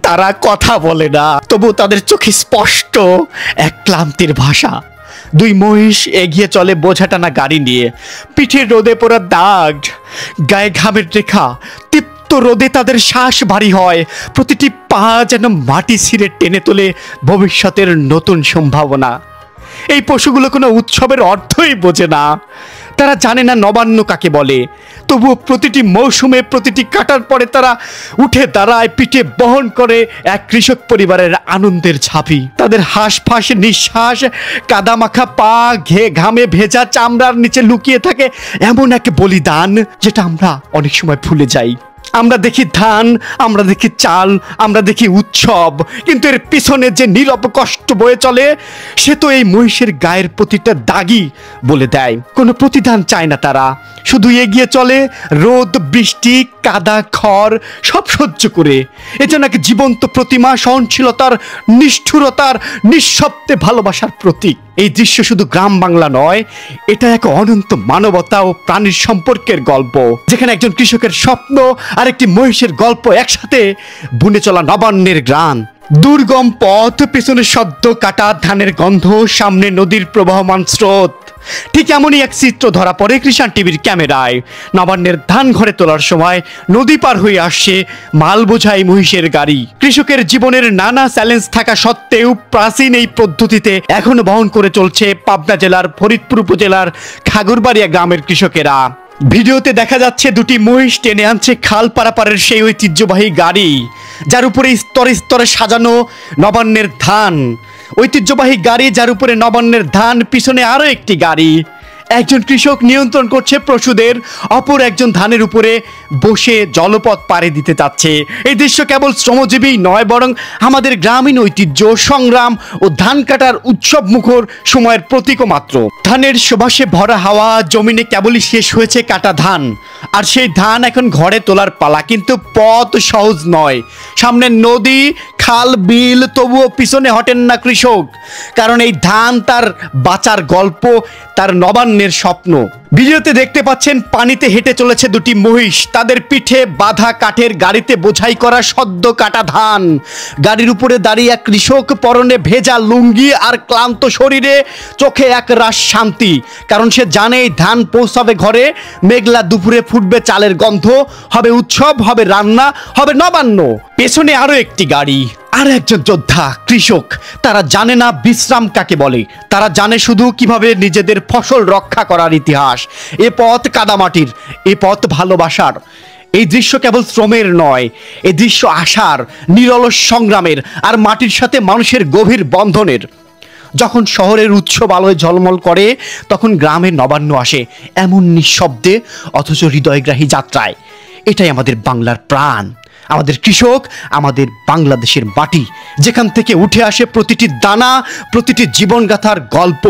তারা কথা বলে না, তবু তাদের চোখে স্পষ্ট এক ক্লান্তির ভাষা। দুই মহিষ এগিয়ে চলে বোঝা টানা গাড়ি নিয়ে, পিঠের রোদে পোড়া দাগ, গায়ে ঘামের রেখা। তীব্র রোদে তাদের শ্বাস ভারী হয়, প্রতিটি পা যেন মাটি ছিঁড়ে টেনে তোলে ভবিষ্যতের নতুন সম্ভাবনা। এই পশুগুলো কোনো উৎসবের অর্থই বোঝে না, তারা জানে না নবান্ন কাকে বলে। তবুও প্রতিটি মৌসুমে, প্রতিটি কাটার পরে তারা উঠে দাঁড়ায়, পিঠে বহন করে এক কৃষক পরিবারের আনন্দের ঝাঁপি। তাদের হাঁসফাঁস নিঃশ্বাস, কাদামাখা পা, ঘামে ভেজা চামড়ার নিচে লুকিয়ে থাকে এমন এক বলিদান যেটা আমরা অনেক সময় ভুলে যাই। আমরা দেখি ধান, আমরা দেখি চাল, আমরা দেখি উৎসব, কিন্তু এর পিছনে যে নীরব কষ্ট বয়ে চলে সে তো এই মহিষের গায়ের প্রতিটা দাগই বলে দেয়। কোনো প্রতিদান চায় না তারা, শুধু এগিয়ে চলে রোদ, বৃষ্টি, কাদা, খড় সব সহ্য করে। এ যেন এক জীবন্ত প্রতিমা, সহনশীলতার, নিষ্ঠুরতার, নিঃশব্দে ভালোবাসার প্রতীক। এই দৃশ্য শুধু গ্রাম বাংলা নয়, এটা এক অনন্ত মানবতা ও প্রাণীর সম্পর্কের গল্প, যেখানে একজন কৃষকের স্বপ্ন আর একটি মহিষের গল্প একসাথে বুনে চলা নবান্নের গ্রাম। দুর্গম পথ, পেছনে সদ্য কাটা ধানের গন্ধ, সামনে নদীর প্রবাহমান স্রোত। ঠিক এমনই এক চিত্র ধরা পড়ে কৃষাণ টিভির ক্যামেরায়। নবান্নের ধান ঘরে তোলার সময় নদী পার হয়ে আসছে মাল বোঝাই মহিষের গাড়ি। কৃষকের জীবনের নানা চ্যালেঞ্জ থাকা সত্ত্বেও প্রাচীন এই পদ্ধতিতে এখনো বহন করে চলছে পাবনা জেলার ফরিদপুর উপজেলার খাগড়বাড়িয়া গ্রামের কৃষকেরা। ভিডিওতে দেখা যাচ্ছে দুটি মহিষ টেনে আনছে খাল পারাপারের সেই ঐতিহ্যবাহী গাড়ি, যার উপরে স্তরে স্তরে সাজানো নবান্নের ধান। ঐতিহ্যবাহী গাড়ি, যার উপরে নবান্নের ধান, পিছনে আরো একটি গাড়ি। একজন কৃষক নিয়ন্ত্রণ করছে পশুদের, অপর একজন ধানের উপরে বসে জলপথ পাড়ি দিতে চাচ্ছে। এই দৃশ্য কেবল শ্রমজীবী নয়, বরং আমাদের গ্রামীণ ঐতিহ্য, সংগ্রাম ও ধান কাটার উৎসব মুখর সময়ের প্রতীকও মাত্র। ধানের সুবাসে ভরা হাওয়া, জমিনে কেবলই শেষ হয়েছে কাটা ধান, আর সেই ধান এখন ঘরে তোলার পালা। কিন্তু পথ সহজ নয়, সামনে নদী, খাল, বিল, তবুও পিছনে হটেন না কৃষক, কারণ এই ধান তার বাঁচার গল্প, তার নবান্নের স্বপ্ন। ভিডিওতে দেখতে পাচ্ছেন পানিতে হেঁটে চলেছে দুটি মহিষ, তাদের পিঠে বাঁধা কাঠের গাড়িতে বোঝাই করা সদ্য কাটা ধান। গাড়ির উপরে দাঁড়িয়ে এক কৃষক, পরনে ভেজা লুঙ্গি আর ক্লান্ত শরীরে, চোখে এক রাশ শান্তি, কারণ সে জানে এই ধান পৌঁছাবে ঘরে। মেঘলা দুপুরে ফুটবে চালের গন্ধ, হবে উৎসব, হবে রান্না, হবে নবান্ন। পেছনে আরো একটি গাড়ি, আর একজন যোদ্ধা কৃষক। তারা জানে না বিশ্রাম কাকে বলে, তারা জানে শুধু কিভাবে নিজেদের ফসল রক্ষা করার ইতিহাস। এ পথ কাদামাটির, এ পথ ভালোবাসার। এই দৃশ্য কেবল শ্রমের নয়, এই দৃশ্য আশার, নিরলস সংগ্রামের, আর মাটির সাথে মানুষের গভীর বন্ধনের। যখন শহরের উৎসব আলোয় ঝলমল করে, তখন গ্রামের নবান্ন আসে এমন নিঃশব্দে অথচ হৃদয়গ্রাহী যাত্রায়। এটাই আমাদের বাংলার প্রাণ, আমাদের কৃষক, আমাদের বাংলাদেশের মাটি, যেখান থেকে উঠে আসে প্রতিটি দানা, প্রতিটি জীবনগাথার গল্প।